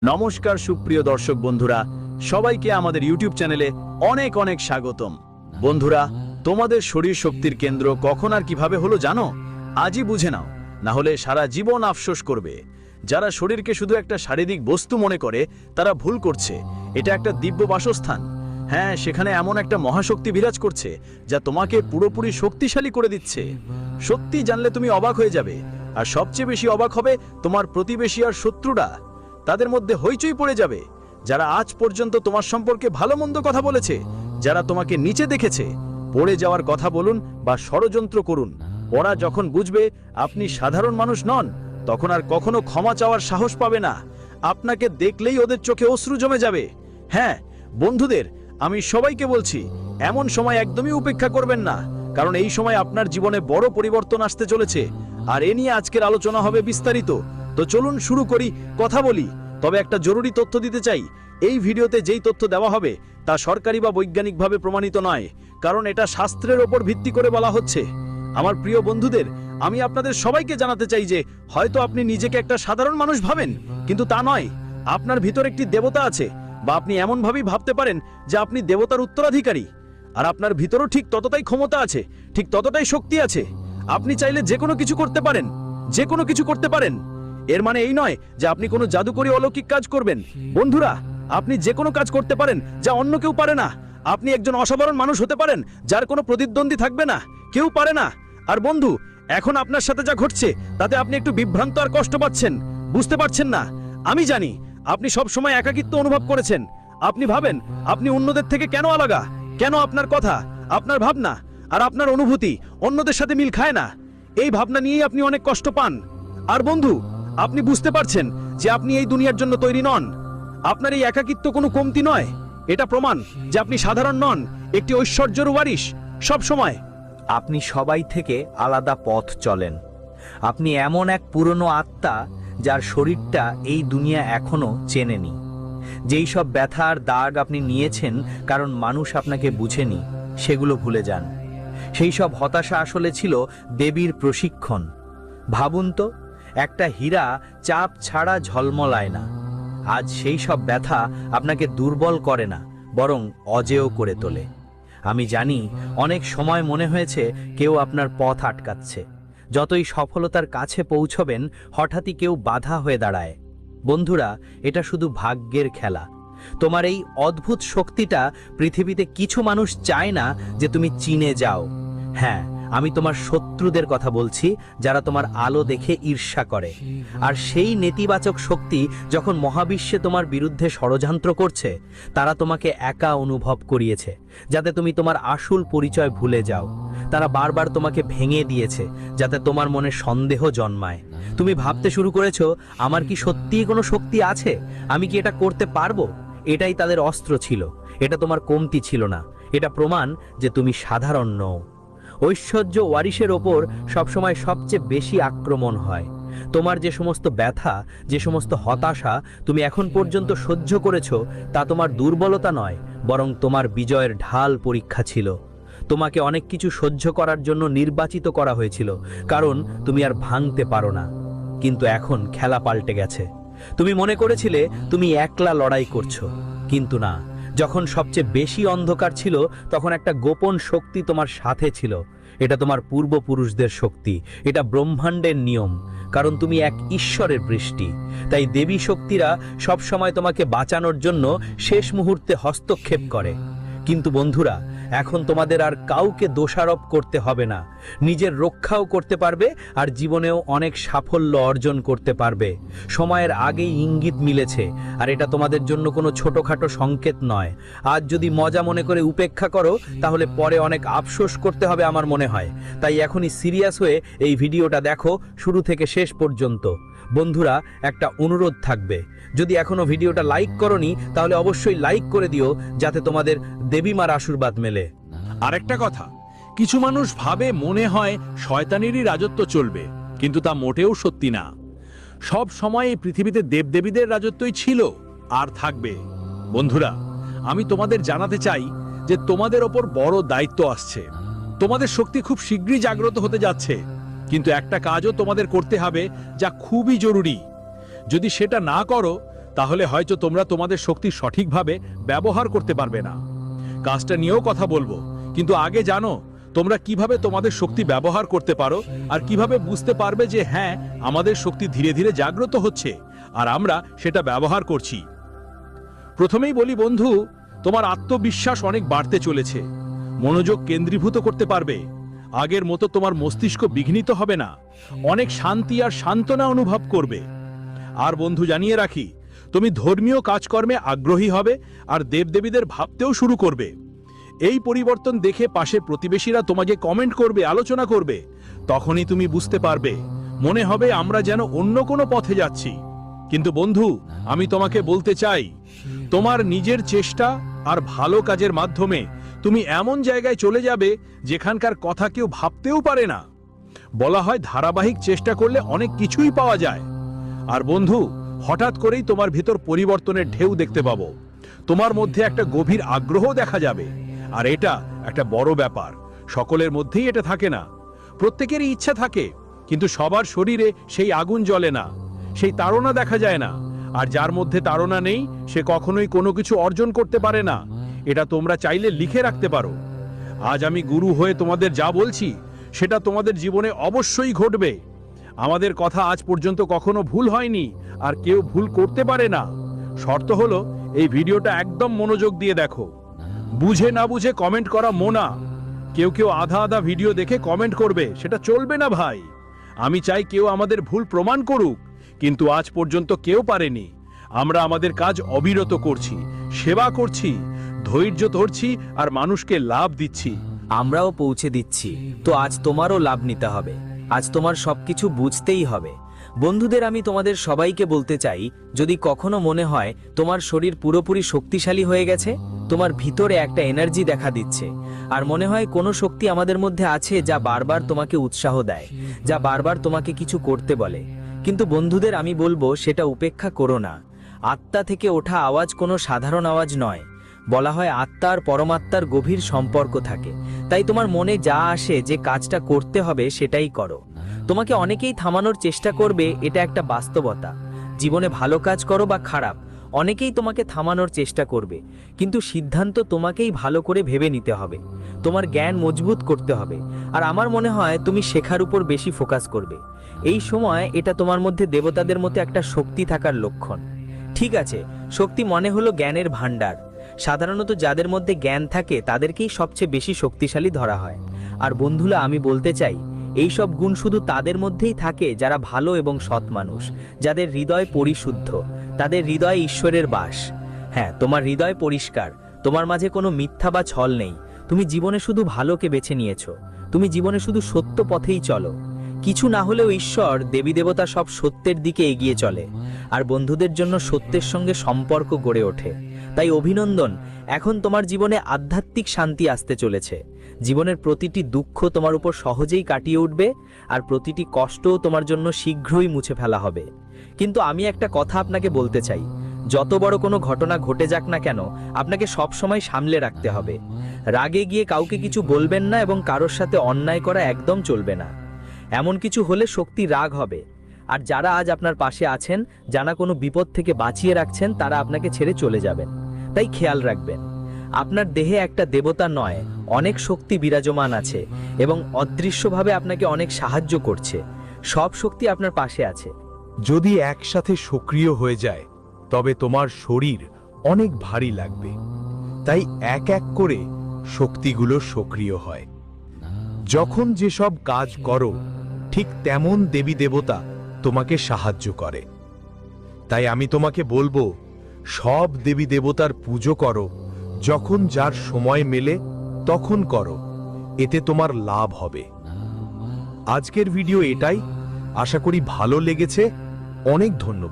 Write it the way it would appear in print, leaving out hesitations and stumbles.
নমস্কার সুপ্রিয় দর্শক বন্ধুরা, সবাইকে আমাদের ইউটিউব চ্যানেলে অনেক অনেক স্বাগতম। বন্ধুরা, তোমাদের শরীর শক্তির কেন্দ্র কখন আর কিভাবে হলো জানো? আজই বুঝে নাও, না হলে সারা জীবন আফসোস করবে। যারা শরীরকে শুধু একটা শারীরিক বস্তু মনে করে তারা ভুল করছে। এটা একটা দিব্য বাসস্থান। হ্যাঁ, সেখানে এমন একটা মহাশক্তি বিরাজ করছে যা তোমাকে পুরোপুরি শক্তিশালী করে দিচ্ছে। সত্যি জানলে তুমি অবাক হয়ে যাবে। আর সবচেয়ে বেশি অবাক হবে তোমার প্রতিবেশী আর শত্রুরা। তাদের মধ্যে হইচই পড়ে যাবে। যারা আজ পর্যন্ত তোমার সম্পর্কে ভালো মন্দ কথা বলেছে, যারা তোমাকে নিচে দেখেছে, পড়ে যাওয়ার কথা বলুন বা ষড়যন্ত্র করুন, ওরা যখন বুঝবে আপনি সাধারণ মানুষ নন, তখন আর কখনো ক্ষমা চাওয়ার সাহস পাবে না। আপনাকে দেখলেই ওদের চোখে অশ্রু জমে যাবে। হ্যাঁ বন্ধুদের, আমি সবাইকে বলছি, এমন সময় একদমই উপেক্ষা করবেন না, কারণ এই সময় আপনার জীবনে বড় পরিবর্তন আসতে চলেছে। আর এ নিয়ে আজকের আলোচনা হবে বিস্তারিত। তো চলুন শুরু করি, কথা বলি। তবে একটা জরুরি তথ্য দিতে চাই, এই ভিডিওতে যেই তথ্য দেওয়া হবে তা সরকারি বা বৈজ্ঞানিকভাবে প্রমাণিত নয়, কারণ এটা শাস্ত্রের ওপর ভিত্তি করে বলা হচ্ছে। আমার প্রিয় বন্ধুদের, আমি আপনাদের সবাইকে জানাতে চাই যে হয়তো আপনি নিজেকে একটা সাধারণ মানুষ ভাবেন, কিন্তু তা নয়। আপনার ভিতর একটি দেবতা আছে, বা আপনি এমনভাবেই ভাবতে পারেন যে আপনি দেবতার উত্তরাধিকারী। আর আপনার ভিতরও ঠিক ততটাই ক্ষমতা আছে, ঠিক ততটাই শক্তি আছে। আপনি চাইলে যে কোনো কিছু করতে পারেন, যে কোনো কিছু করতে পারেন। এর মানে এই নয় যে আপনি কোনো জাদুকরী অলৌকিক কাজ করবেন। বন্ধুরা, আপনি যে কোনো কাজ করতে পারেন যা অন্য কেউ পারে না। আপনি একজন অসাধারণ মানুষ হতে পারেন যার কোনো প্রতিদ্বন্দ্বী থাকবে না, কেউ পারে না। আর বন্ধু, এখন আপনার সাথে যা ঘটছে তাতে আপনি একটু বিভ্রান্ত আর কষ্ট পাচ্ছেন, বুঝতে পারছেন না। আমি জানি আপনি সব সময় একাকিত্ব অনুভব করেছেন। আপনি ভাবেন আপনি অন্যদের থেকে কেন আলাদা, কেন আপনার কথা, আপনার ভাবনা আর আপনার অনুভূতি অন্যদের সাথে মিল খায় না। এই ভাবনা নিয়েই আপনি অনেক কষ্ট পান। আর বন্ধু, আপনি বুঝতে পারছেন যে আপনি এই দুনিয়ার জন্য তৈরি নন। আপনার এই একাকিত্ব কোনো কমতি নয়, এটা প্রমাণ যে আপনি সাধারণ নন, একটি ঐশ্বর্যের ওয়ারিশ। সব সময় আপনি সবাই থেকে আলাদা পথ চলেন। আপনি এমন এক পুরনো আত্মা যার শরীরটা এই দুনিয়া এখনো চেনেনি। যেই সব ব্যথা আর দাগ আপনি নিয়েছেন কারণ মানুষ আপনাকে বুঝেনি, সেগুলো ভুলে যান। সেই সব হতাশা আসলে ছিল দেবীর প্রশিক্ষণ। ভাবুন তো, একটা হীরা চাপ ছাড়া ঝলমলায় না। আজ সেই সব ব্যথা আপনাকে দুর্বল করে না, বরং অজেয় করে তোলে। আমি জানি অনেক সময় মনে হয়েছে কেউ আপনার পথ আটকাচ্ছে। যতই সফলতার কাছে পৌঁছবেন, হঠাৎই কেউ বাধা হয়ে দাঁড়ায়। বন্ধুরা, এটা শুধু ভাগ্যের খেলা। তোমার এই অদ্ভুত শক্তিটা পৃথিবীতে কিছু মানুষ চায় না যে তুমি চিনে যাও। হ্যাঁ, আমি তোমার শত্রুদের কথা বলছি, যারা তোমার আলো দেখে ঈর্ষা করে। আর সেই নেতিবাচক শক্তি যখন মহাবিশ্বে তোমার বিরুদ্ধে ষড়যন্ত্র করছে, তারা তোমাকে একা অনুভব করিয়েছে, যাতে তুমি তোমার আসল পরিচয় ভুলে যাও। তারা বারবার তোমাকে ভেঙে দিয়েছে যাতে তোমার মনে সন্দেহ জন্মায়। তুমি ভাবতে শুরু করেছো, আমার কি সত্যিই কোনো শক্তি আছে? আমি কি এটা করতে পারবো? এটাই তাদের অস্ত্র ছিল, এটা তোমার কমতি ছিল না। এটা প্রমাণ যে তুমি সাধারণ নও। ঐশ্বর্য ওয়ারিশের ওপর সবসময় সবচেয়ে বেশি আক্রমণ হয়। তোমার যে সমস্ত ব্যথা, যে সমস্ত হতাশা তুমি এখন পর্যন্ত সহ্য করেছো, তা তোমার দুর্বলতা নয়, বরং তোমার বিজয়ের ঢাল পরীক্ষা ছিল। তোমাকে অনেক কিছু সহ্য করার জন্য নির্বাচিত করা হয়েছিল, কারণ তুমি আর ভাঙতে পারো না। কিন্তু এখন খেলা পাল্টে গেছে। তুমি মনে করেছিলে তুমি একলা লড়াই করছো, কিন্তু না। যখন সবচেয়ে বেশি অন্ধকার ছিল, তখন একটা গোপন শক্তি তোমার সাথে ছিল। এটা তোমার পূর্বপুরুষদের শক্তি, এটা ব্রহ্মাণ্ডের নিয়ম, কারণ তুমি এক ঈশ্বরের বৃষ্টি। তাই দেবী শক্তিরা সব সময় তোমাকে বাঁচানোর জন্য শেষ মুহূর্তে হস্তক্ষেপ করে। কিন্তু বন্ধুরা, এখন তোমাদের আর কাউকে দোষারোপ করতে হবে না। নিজের রক্ষাও করতে পারবে আর জীবনেও অনেক সাফল্য অর্জন করতে পারবে। সময়ের আগেই ইঙ্গিত মিলেছে, আর এটা তোমাদের জন্য কোনো ছোটখাটো সংকেত নয়। আজ যদি মজা মনে করে উপেক্ষা করো, তাহলে পরে অনেক আফসোস করতে হবে আমার মনে হয়। তাই এখনই সিরিয়াস হয়ে এই ভিডিওটা দেখো শুরু থেকে শেষ পর্যন্ত। বন্ধুরা, একটা অনুরোধ থাকবে, যদি এখনো ভিডিওটা লাইক করোনি তাহলে অবশ্যই লাইক করে দিও, যাতে তোমাদের দেবীমার আশীর্বাদ মেলে। আরেকটা কথা, কিছু মানুষ ভাবে মনে হয় শয়তানেরই রাজত্ব চলবে, কিন্তু তা মোটেও সত্যি না। সব সময় এই পৃথিবীতে দেবদেবীদের রাজত্বই ছিল আর থাকবে। বন্ধুরা, আমি তোমাদের জানাতে চাই যে তোমাদের ওপর বড় দায়িত্ব আসছে। তোমাদের শক্তি খুব শীঘ্রই জাগ্রত হতে যাচ্ছে, কিন্তু একটা কাজও তোমাদের করতে হবে যা খুবই জরুরি। যদি সেটা না করো তাহলে হয়তো তোমরা তোমাদের শক্তি সঠিকভাবে ব্যবহার করতে পারবে না। কাজটা নিয়েও কথা বলবো, কিন্তু আগে জানো তোমরা কিভাবে তোমাদের শক্তি ব্যবহার করতে পারো আর কিভাবে বুঝতে পারবে যে হ্যাঁ, আমাদের শক্তি ধীরে ধীরে জাগ্রত হচ্ছে আর আমরা সেটা ব্যবহার করছি। প্রথমেই বলি বন্ধু, তোমার আত্মবিশ্বাস অনেক বাড়তে চলেছে। মনোযোগ কেন্দ্রীভূত করতে পারবে। আগের মতো তোমার মস্তিষ্ক বিঘ্নিত হবে না। অনেক শান্তি আর সান্ত্বনা অনুভব করবে। আর বন্ধু, জানিয়ে রাখি, তুমি ধর্মীয় কাজকর্মে আগ্রহী হবে আর দেবদেবীদের ভাবতেও শুরু করবে। এই পরিবর্তন দেখে পাশের প্রতিবেশীরা তোমাকে কমেন্ট করবে, আলোচনা করবে। তখনই তুমি বুঝতে পারবে, মনে হবে আমরা যেন অন্য কোনো পথে যাচ্ছি। কিন্তু বন্ধু, আমি তোমাকে বলতে চাই, তোমার নিজের চেষ্টা আর ভালো কাজের মাধ্যমে তুমি এমন জায়গায় চলে যাবে যেখানকার কথা কেউ ভাবতেও পারে না। বলা হয় ধারাবাহিক চেষ্টা করলে অনেক কিছুই পাওয়া যায়। আর বন্ধু, হঠাৎ করেই তোমার ভিতর পরিবর্তনের ঢেউ দেখতে পাবো। তোমার মধ্যে একটা গভীর আগ্রহ দেখা যাবে। আর এটা একটা বড় ব্যাপার। সকলের মধ্যেই এটা থাকে না। প্রত্যেকেরই ইচ্ছা থাকে, কিন্তু সবার শরীরে সেই আগুন জ্বলে না, সেই তাড়না দেখা যায় না। আর যার মধ্যে তাড়না নেই, সে কখনোই কোনো কিছু অর্জন করতে পারে না। এটা তোমরা চাইলে লিখে রাখতে পারো। আজ আমি গুরু হয়ে তোমাদের যা বলছি, সেটা তোমাদের জীবনে অবশ্যই ঘটবে। আমাদের কথা আজ পর্যন্ত কখনো ভুল হয়নি, আর কেউ ভুল করতে পারে না। শর্ত হলো, এই ভিডিওটা একদম মনোযোগ দিয়ে দেখো। বুঝে না বুঝে কমেন্ট করা মোনা। কেউ কেউ আধা আধা ভিডিও দেখে কমেন্ট করবে, সেটা চলবে না ভাই। আমি চাই কেউ আমাদের ভুল প্রমাণ করুক, কিন্তু আজ পর্যন্ত কেউ পারেনি। আমরা আমাদের কাজ অবিরত করছি, সেবা করছি, ধৈর্য ধরছি আর মানুষকে লাভ দিচ্ছি। আমরাও পৌঁছে দিচ্ছি। তো আজ তোমারও লাভ নিতে হবে। আজ তোমার সবকিছু বুঝতেই হবে। বন্ধুদের, আমি তোমাদের সবাইকে বলতে চাই, যদি কখনো মনে হয় তোমার শরীর পুরোপুরি শক্তিশালী হয়ে গেছে, তোমার ভিতরে একটা এনার্জি দেখা দিচ্ছে, আর মনে হয় কোনো শক্তি আমাদের মধ্যে আছে যা বারবার তোমাকে উৎসাহ দেয়, যা বারবার তোমাকে কিছু করতে বলে, কিন্তু বন্ধুদের আমি বলবো, সেটা উপেক্ষা করো না। আত্মা থেকে ওঠা আওয়াজ কোনো সাধারণ আওয়াজ নয়। বলা হয় আত্মা আর পরমাত্মার গভীর সম্পর্ক থাকে। তাই তোমার মনে যা আসে, যে কাজটা করতে হবে, সেটাই করো। তোমাকে অনেকেই থামানোর চেষ্টা করবে, এটা একটা বাস্তবতা। জীবনে ভালো কাজ করো বা খারাপ, অনেকেই তোমাকে থামানোর চেষ্টা করবে, কিন্তু সিদ্ধান্ত তোমাকেই ভালো করে ভেবে নিতে হবে। তোমার জ্ঞান মজবুত করতে হবে, আর আমার মনে হয় তুমি শেখার উপর বেশি ফোকাস করবে। এই সময় এটা তোমার মধ্যে দেবতাদের মতো একটা শক্তি থাকার লক্ষণ। ঠিক আছে, শক্তি মনে হলো জ্ঞানের ভাণ্ডার। সাধারণত যাদের মধ্যে জ্ঞান থাকে তাদেরকেই সবচেয়ে বেশি শক্তিশালী ধরা হয়। আর বন্ধুরা, আমি বলতে চাই, এই সব গুণ শুধু তাদের মধ্যেই থাকে যারা ভালো এবং সৎ মানুষ, যাদের হৃদয় পরিশুদ্ধ, তাদের হৃদয়ে ঈশ্বরের বাস। হ্যাঁ, তোমার হৃদয় পরিষ্কার, তোমার মাঝে কোনো মিথ্যা বা ছল নেই। তুমি জীবনে শুধু ভালোকে বেছে নিয়েছো। তুমি জীবনে শুধু সত্য পথেই চলো। কিছু না হলেও ঈশ্বর, দেবী দেবতা সব সত্যের দিকে এগিয়ে চলে, আর বন্ধুদের জন্য সত্যের সঙ্গে সম্পর্ক গড়ে ওঠে। তাই অভিনন্দন, এখন তোমার জীবনে আধ্যাত্মিক শান্তি আসতে চলেছে। জীবনের প্রতিটি দুঃখ তোমার উপর সহজেই কাটিয়ে উঠবে, আর প্রতিটি কষ্টও তোমার জন্য শীঘ্রই মুছে ফেলা হবে। কিন্তু আমি একটা কথা আপনাকে বলতে চাই, যত বড় কোনো ঘটনা ঘটে যাক না কেন, আপনাকে সব সময় সামলে রাখতে হবে। রাগে গিয়ে কাউকে কিছু বলবেন না, এবং কারোর সাথে অন্যায় করা একদম চলবে না। এমন কিছু হলে শক্তি রাগ হবে। আর যারা আজ আপনার পাশে আছেন, যারা কোনো বিপদ থেকে বাঁচিয়ে রাখছেন, তারা আপনাকে ছেড়ে চলে যাবেন। তাই খেয়াল রাখবেন, আপনার দেহে একটা দেবতা নয়, অনেক শক্তি বিরাজমান আছে, এবং অদৃশ্যভাবে আপনাকে অনেক সাহায্য করছে। সব শক্তি আপনার পাশে আছে। যদি একসাথে সক্রিয় হয়ে যায়, তবে তোমার শরীর অনেক ভারী লাগবে। তাই এক এক করে শক্তিগুলো সক্রিয় হয়। যখন যেসব কাজ করো, ঠিক তেমন দেবী দেবতা তোমাকে সাহায্য করে। তাই আমি তোমাকে বলবো, সব দেবী দেবতার পুজো করো। যখন যার সময় মেলে তখন করো, এতে তোমার লাভ হবে। আজকের ভিডিও এটাই। আশা করি ভালো লেগেছে। অনেক ধন্যবাদ।